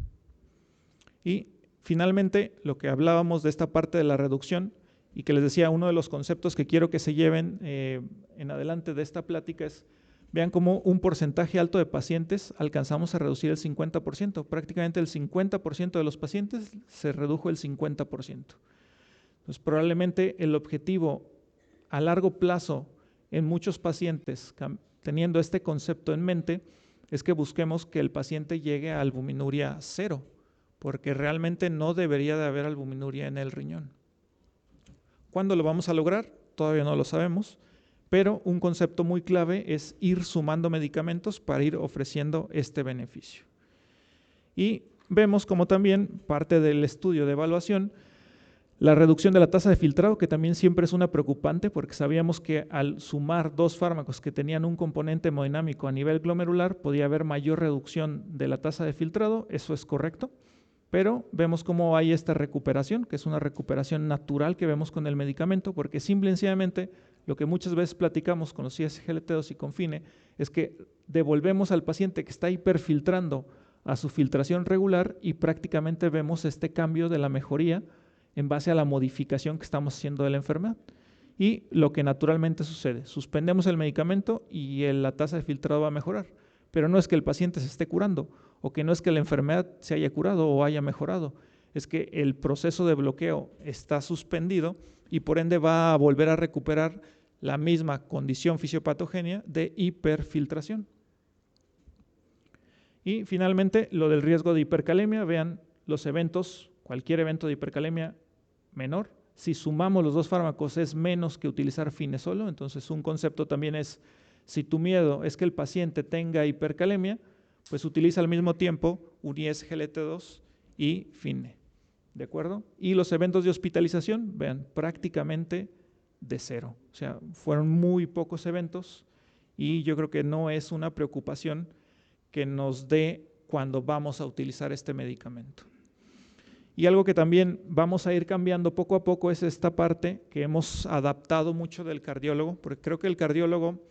Y finalmente, lo que hablábamos de esta parte de la reducción, y que les decía, uno de los conceptos que quiero que se lleven en adelante de esta plática es, vean cómo un porcentaje alto de pacientes alcanzamos a reducir el 50%, prácticamente el 50% de los pacientes se redujo el 50%. Pues probablemente el objetivo a largo plazo en muchos pacientes, teniendo este concepto en mente, es que busquemos que el paciente llegue a albuminuria cero, porque realmente no debería de haber albuminuria en el riñón. ¿Cuándo lo vamos a lograr? Todavía no lo sabemos, pero un concepto muy clave es ir sumando medicamentos para ir ofreciendo este beneficio. Y vemos como también parte del estudio de evaluación, la reducción de la tasa de filtrado, que también siempre es una preocupante porque sabíamos que al sumar dos fármacos que tenían un componente hemodinámico a nivel glomerular podía haber mayor reducción de la tasa de filtrado, eso es correcto, pero vemos cómo hay esta recuperación, que es una recuperación natural que vemos con el medicamento, porque simple y sencillamente lo que muchas veces platicamos con los ISGLT2 y con Fine es que devolvemos al paciente que está hiperfiltrando a su filtración regular y prácticamente vemos este cambio de la mejoría en base a la modificación que estamos haciendo de la enfermedad. Y lo que naturalmente sucede, suspendemos el medicamento y la tasa de filtrado va a mejorar, pero no es que el paciente se esté curando o que no es que la enfermedad se haya curado o haya mejorado, es que el proceso de bloqueo está suspendido y por ende va a volver a recuperar la misma condición fisiopatogénica de hiperfiltración. Y finalmente, lo del riesgo de hipercalemia, vean los eventos, cualquier evento de hipercalemia menor, si sumamos los dos fármacos es menos que utilizar Fine solo, entonces un concepto también es, si tu miedo es que el paciente tenga hipercalemia, pues utiliza al mismo tiempo un ISGLT2 y Fine, ¿de acuerdo? Y los eventos de hospitalización, vean, prácticamente de cero, o sea, fueron muy pocos eventos y yo creo que no es una preocupación que nos dé cuando vamos a utilizar este medicamento. Y algo que también vamos a ir cambiando poco a poco es esta parte que hemos adaptado mucho del cardiólogo, porque creo que el cardiólogo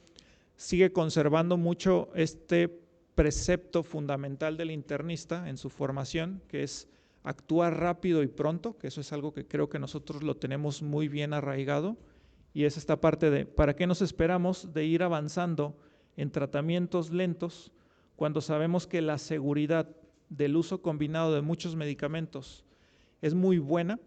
sigue conservando mucho este precepto fundamental del internista en su formación, que es actuar rápido y pronto, que eso es algo que creo que nosotros lo tenemos muy bien arraigado, y es esta parte de, ¿para qué nos esperamos de ir avanzando en tratamientos lentos cuando sabemos que la seguridad del uso combinado de muchos medicamentos es muy buena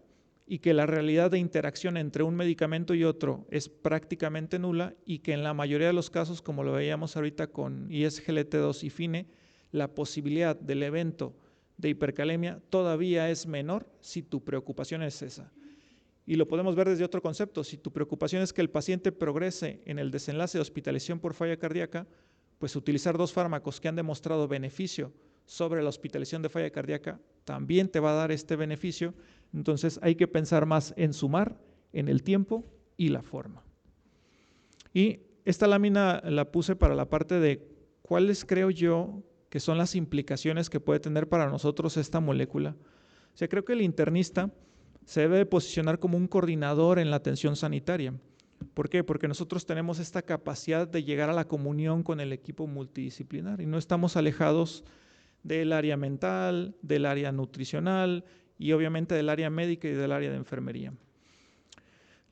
y que la realidad de interacción entre un medicamento y otro es prácticamente nula y que en la mayoría de los casos, como lo veíamos ahorita con ISGLT2 y Fine, la posibilidad del evento de hipercalemia todavía es menor si tu preocupación es esa. Y lo podemos ver desde otro concepto, si tu preocupación es que el paciente progrese en el desenlace de hospitalización por falla cardíaca, pues utilizar dos fármacos que han demostrado beneficio sobre la hospitalización de falla cardíaca también te va a dar este beneficio. Entonces hay que pensar más en sumar, en el tiempo y la forma. Y esta lámina la puse para la parte de cuáles creo yo que son las implicaciones que puede tener para nosotros esta molécula. O sea, creo que el internista se debe posicionar como un coordinador en la atención sanitaria. ¿Por qué? Porque nosotros tenemos esta capacidad de llegar a la comunión con el equipo multidisciplinar y no estamos alejados del área mental, del área nutricional y obviamente del área médica y del área de enfermería.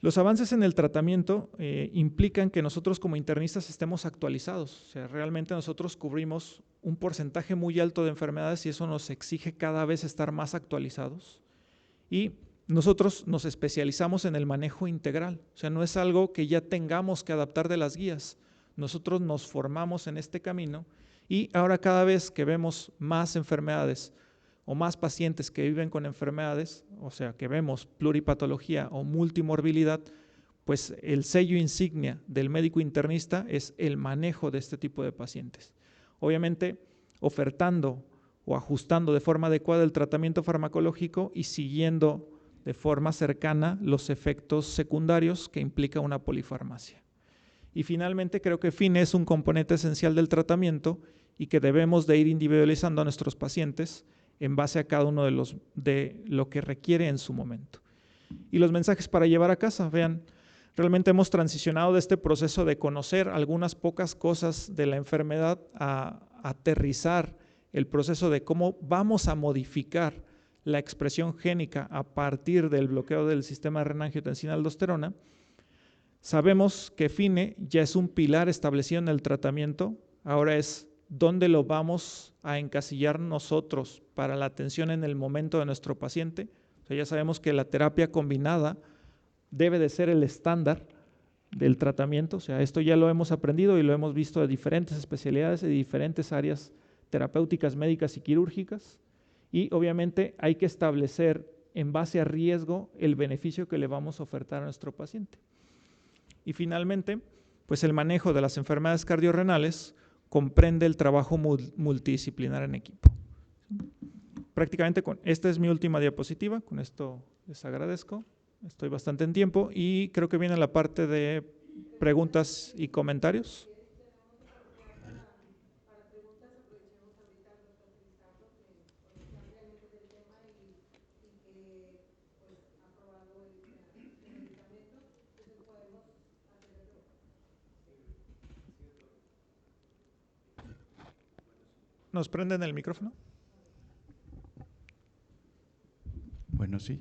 Los avances en el tratamiento implican que nosotros como internistas estemos actualizados, o sea, realmente nosotros cubrimos un porcentaje muy alto de enfermedades y eso nos exige cada vez estar más actualizados. Y nosotros nos especializamos en el manejo integral, o sea, no es algo que ya tengamos que adaptar de las guías, nosotros nos formamos en este camino y ahora cada vez que vemos más enfermedades o más pacientes que viven con enfermedades, o sea, que vemos pluripatología o multimorbilidad, pues el sello insignia del médico internista es el manejo de este tipo de pacientes. Obviamente, ofertando o ajustando de forma adecuada el tratamiento farmacológico y siguiendo de forma cercana los efectos secundarios que implica una polifarmacia. Y finalmente, creo que FINE es un componente esencial del tratamiento y que debemos de ir individualizando a nuestros pacientes en base a cada uno de lo que requiere en su momento. Y los mensajes para llevar a casa, vean, realmente hemos transicionado de este proceso de conocer algunas pocas cosas de la enfermedad a aterrizar el proceso de cómo vamos a modificar la expresión génica a partir del bloqueo del sistema renina-angiotensina-aldosterona. Sabemos que FINE ya es un pilar establecido en el tratamiento, ahora es dónde lo vamos a encasillar nosotros para la atención en el momento de nuestro paciente. O sea, ya sabemos que la terapia combinada debe de ser el estándar del tratamiento, o sea, esto ya lo hemos aprendido y lo hemos visto de diferentes especialidades, de diferentes áreas terapéuticas, médicas y quirúrgicas, y obviamente hay que establecer en base a riesgo el beneficio que le vamos a ofertar a nuestro paciente. Y finalmente, pues el manejo de las enfermedades cardiorrenales comprende el trabajo multidisciplinar en equipo. Prácticamente esta es mi última diapositiva, con esto les agradezco, estoy bastante en tiempo y creo que viene la parte de preguntas y comentarios. ¿Nos prenden el micrófono? Bueno, sí.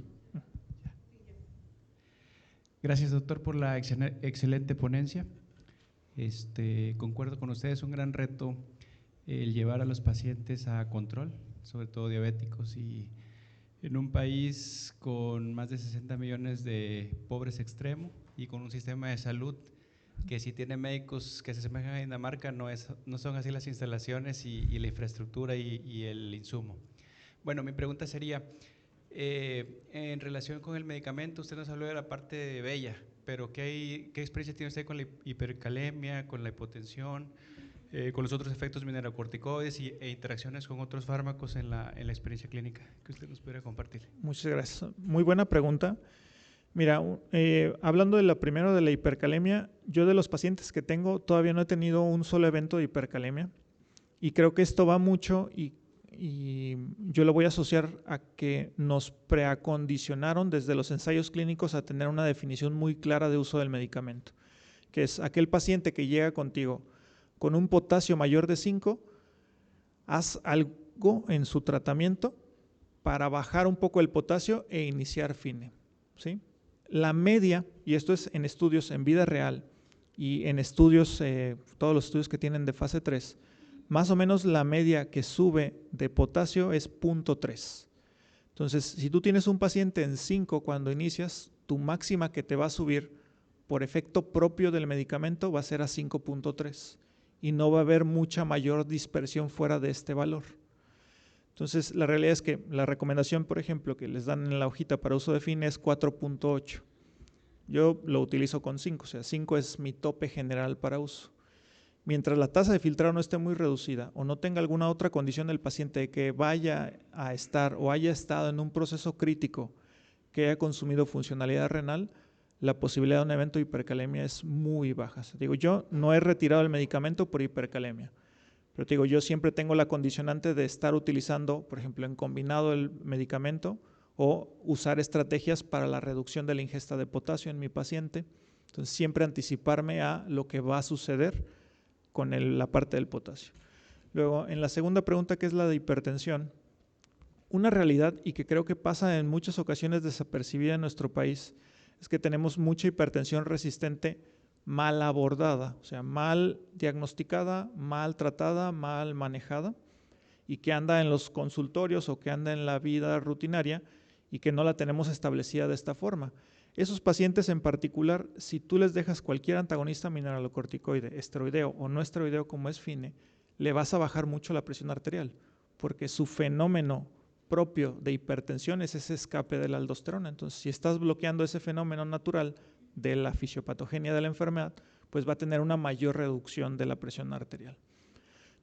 Gracias, doctor, por la excelente ponencia. Concuerdo con ustedes, es un gran reto el llevar a los pacientes a control, sobre todo diabéticos, y en un país con más de 60 millones de pobres extremos y con un sistema de salud que si tiene médicos que se asemejan a Dinamarca, no son así las instalaciones y la infraestructura y el insumo. Bueno, mi pregunta sería, en relación con el medicamento, usted nos habló de la parte de Bella, pero ¿qué experiencia tiene usted con la hipercalemia, con la hipotensión, con los otros efectos mineralocorticoides e interacciones con otros fármacos en la experiencia clínica que usted nos pudiera compartir? Muchas gracias. Muy buena pregunta. Mira, hablando de la primera de la hipercalemia, yo de los pacientes que tengo todavía no he tenido un solo evento de hipercalemia y creo que esto va mucho y yo lo voy a asociar a que nos preacondicionaron desde los ensayos clínicos a tener una definición muy clara de uso del medicamento, que es aquel paciente que llega contigo con un potasio mayor de 5, haz algo en su tratamiento para bajar un poco el potasio e iniciar FINE, ¿sí? La media, y esto es en estudios en vida real y en estudios, todos los estudios que tienen de fase 3, más o menos la media que sube de potasio es 0.3. Entonces, si tú tienes un paciente en 5 cuando inicias, tu máxima que te va a subir por efecto propio del medicamento va a ser a 5.3 y no va a haber mucha mayor dispersión fuera de este valor. Entonces, la realidad es que la recomendación, por ejemplo, que les dan en la hojita para uso de FINE es 4.8. Yo lo utilizo con 5, o sea, 5 es mi tope general para uso. mientras la tasa de filtrado no esté muy reducida o no tenga alguna otra condición del paciente de que vaya a estar o haya estado en un proceso crítico que haya consumido funcionalidad renal, la posibilidad de un evento de hipercalemia es muy baja. Digo, yo no he retirado el medicamento por hipercalemia, pero digo, yo siempre tengo la condicionante de estar utilizando, por ejemplo, en combinado el medicamento o usar estrategias para la reducción de la ingesta de potasio en mi paciente. Entonces, siempre anticiparme a lo que va a suceder con la parte del potasio. Luego, en la segunda pregunta, que es la de hipertensión, una realidad y que creo que pasa en muchas ocasiones desapercibida en nuestro país es que tenemos mucha hipertensión resistente mal abordada, o sea, mal diagnosticada, mal tratada, mal manejada y que anda en los consultorios o que anda en la vida rutinaria y que no la tenemos establecida de esta forma. Esos pacientes en particular, si tú les dejas cualquier antagonista mineralocorticoide, esteroideo o no esteroideo como es FINE, le vas a bajar mucho la presión arterial, porque su fenómeno propio de hipertensión es ese escape de la aldosterona. Entonces, si estás bloqueando ese fenómeno natural de la fisiopatogenia de la enfermedad, pues va a tener una mayor reducción de la presión arterial.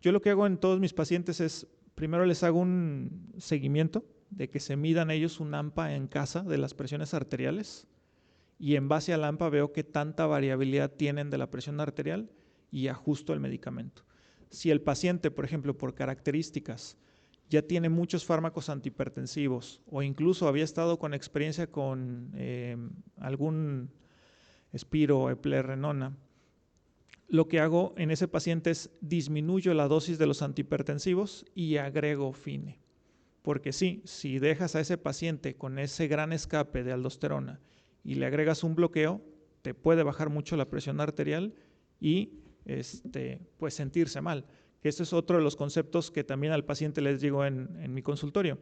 Yo lo que hago en todos mis pacientes es, primero les hago un seguimiento de que se midan ellos un AMPA en casa de las presiones arteriales y en base al AMPA veo qué tanta variabilidad tienen de la presión arterial y ajusto el medicamento. Si el paciente, por ejemplo, por características, ya tiene muchos fármacos antihipertensivos o incluso había estado con experiencia con algún espiro, eplerenona, lo que hago en ese paciente es disminuyo la dosis de los antihipertensivos y agrego FINE. Porque sí, si dejas a ese paciente con ese gran escape de aldosterona y le agregas un bloqueo, te puede bajar mucho la presión arterial y pues sentirse mal. Este es otro de los conceptos que también al paciente les digo en mi consultorio.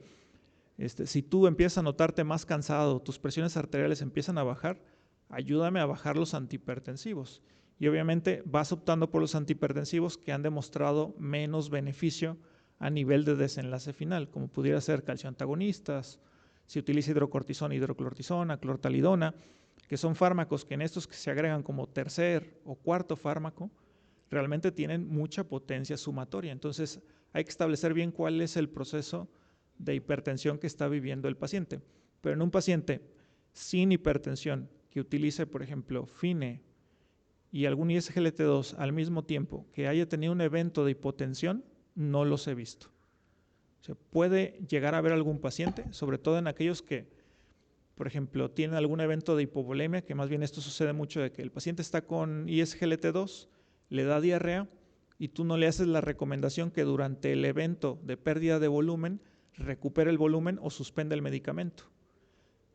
Si tú empiezas a notarte más cansado, tus presiones arteriales empiezan a bajar, ayúdame a bajar los antihipertensivos. Y obviamente vas optando por los antihipertensivos que han demostrado menos beneficio a nivel de desenlace final, como pudiera ser calcioantagonistas, si utiliza hidrocortisona, hidroclortisona, clortalidona, que son fármacos que en estos que se agregan como tercer o cuarto fármaco, realmente tienen mucha potencia sumatoria. Entonces hay que establecer bien cuál es el proceso de hipertensión que está viviendo el paciente. Pero en un paciente sin hipertensión que utilice, por ejemplo, FINE y algún ISGLT2 al mismo tiempo que haya tenido un evento de hipotensión, no los he visto. O sea, puede llegar a haber algún paciente, sobre todo en aquellos que, por ejemplo, tienen algún evento de hipovolemia, que más bien esto sucede mucho de que el paciente está con ISGLT2, le da diarrea y tú no le haces la recomendación que durante el evento de pérdida de volumen recupere el volumen o suspenda el medicamento.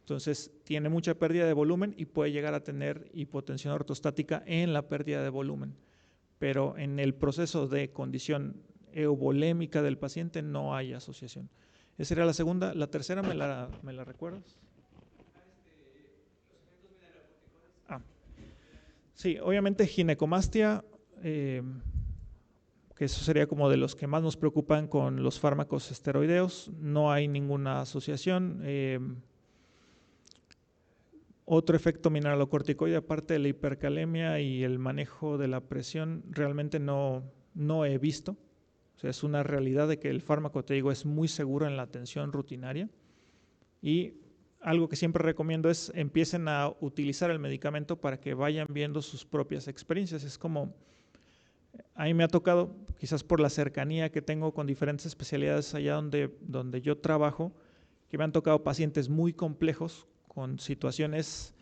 Entonces tiene mucha pérdida de volumen y puede llegar a tener hipotensión ortostática en la pérdida de volumen, pero en el proceso de condición euvolémica del paciente no hay asociación. Esa era la segunda. La tercera, ¿me la recuerdas? Sí, obviamente ginecomastia, que eso sería como de los que más nos preocupan con los fármacos esteroideos, no hay ninguna asociación. Otro efecto mineralocorticoide, aparte de la hipercalemia y el manejo de la presión, realmente no he visto. O sea, es una realidad de que el fármaco, te digo, es muy seguro en la atención rutinaria. Y algo que siempre recomiendo es empiecen a utilizar el medicamento para que vayan viendo sus propias experiencias. Es como, a mí me ha tocado, quizás por la cercanía que tengo con diferentes especialidades allá donde yo trabajo, que me han tocado pacientes muy complejos con situaciones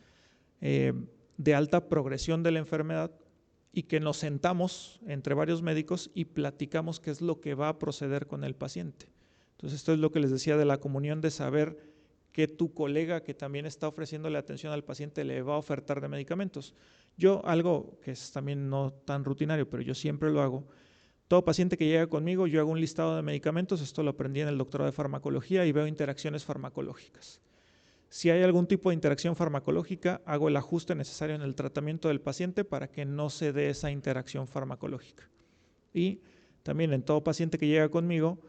de alta progresión de la enfermedad y que nos sentamos entre varios médicos y platicamos qué es lo que va a proceder con el paciente. Entonces, esto es lo que les decía de la comunión, de saber que tu colega que también está ofreciéndole atención al paciente le va a ofertar de medicamentos. Yo, algo que es también no tan rutinario, pero yo siempre lo hago, todo paciente que llega conmigo, yo hago un listado de medicamentos, esto lo aprendí en el doctorado de farmacología y veo interacciones farmacológicas. Si hay algún tipo de interacción farmacológica, hago el ajuste necesario en el tratamiento del paciente para que no se dé esa interacción farmacológica. Y también en todo paciente que llega conmigo,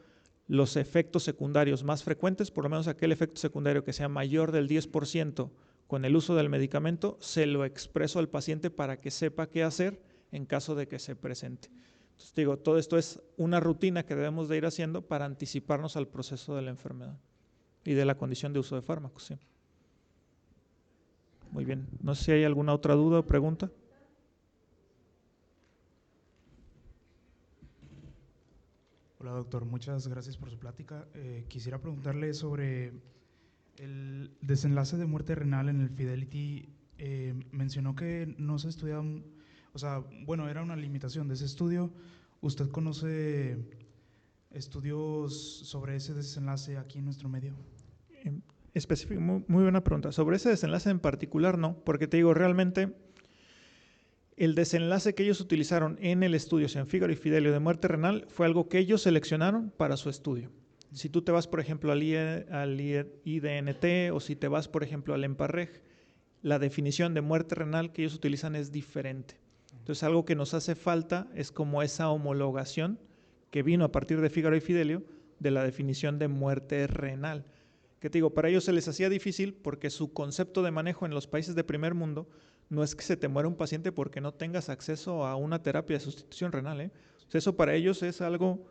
los efectos secundarios más frecuentes, por lo menos aquel efecto secundario que sea mayor del 10% con el uso del medicamento, se lo expreso al paciente para que sepa qué hacer en caso de que se presente. Entonces digo, todo esto es una rutina que debemos de ir haciendo para anticiparnos al proceso de la enfermedad y de la condición de uso de fármacos. ¿Sí? Muy bien, no sé si hay alguna otra duda o pregunta. Hola doctor, muchas gracias por su plática. Quisiera preguntarle sobre el desenlace de muerte renal en el Fidelity. Mencionó que no se estudiaba, o sea, bueno, era una limitación de ese estudio. ¿Usted conoce estudios sobre ese desenlace aquí en nuestro medio? Específico, muy buena pregunta. Sobre ese desenlace en particular no, porque te digo, realmente el desenlace que ellos utilizaron en el estudio Fígaro y Fidelio de muerte renal fue algo que ellos seleccionaron para su estudio. Si tú te vas, por ejemplo, al IDNT o si te vas, por ejemplo, al EMPARREG, la definición de muerte renal que ellos utilizan es diferente. Entonces, algo que nos hace falta es como esa homologación que vino a partir de Fígaro y Fidelio de la definición de muerte renal. Que te digo, para ellos se les hacía difícil porque su concepto de manejo en los países de primer mundo no es que se te muera un paciente porque no tengas acceso a una terapia de sustitución renal. O sea, eso para ellos es algo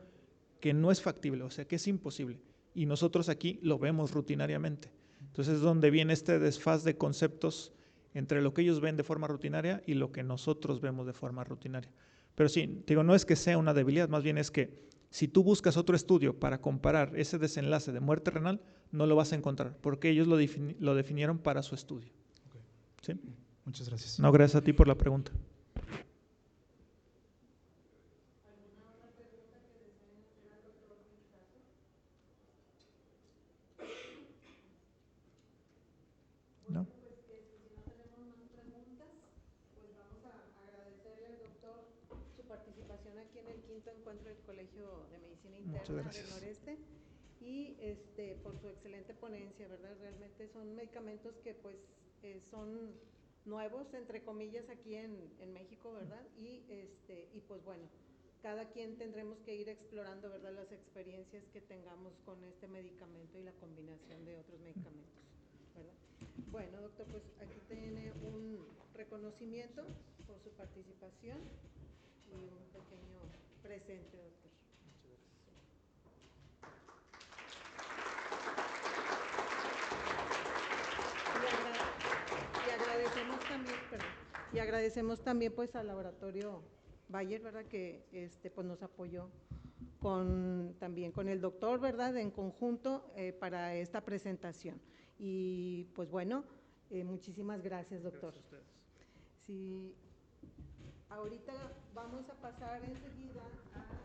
que no es factible, o sea, que es imposible. Y nosotros aquí lo vemos rutinariamente. Entonces es donde viene este desfaz de conceptos entre lo que ellos ven de forma rutinaria y lo que nosotros vemos de forma rutinaria. Pero sí, te digo, no es que sea una debilidad, más bien es que si tú buscas otro estudio para comparar ese desenlace de muerte renal, no lo vas a encontrar, porque ellos lo definieron para su estudio. Okay. ¿Sí? Muchas gracias. No, gracias a ti por la pregunta. ¿Alguna otra pregunta que deseen hacer al doctor Vizcaso? ¿No? Pues si no tenemos más preguntas, pues vamos a agradecerle al doctor su participación aquí en el 5º encuentro del Colegio de Medicina Interna del Noreste y por su excelente ponencia, ¿verdad? Realmente son medicamentos que pues son nuevos, entre comillas, aquí en México, ¿verdad? Y pues bueno, cada quien tendremos que ir explorando, ¿verdad?, las experiencias que tengamos con este medicamento y la combinación de otros medicamentos, ¿verdad? Bueno, doctor, pues aquí tiene un reconocimiento por su participación y un pequeño presente, doctor. Y agradecemos también pues al laboratorio Bayer, ¿verdad?, que pues nos apoyó también con el doctor, ¿verdad?, en conjunto para esta presentación. Y pues bueno, muchísimas gracias, doctor. Gracias a ustedes. Sí, ahorita vamos a pasar enseguida a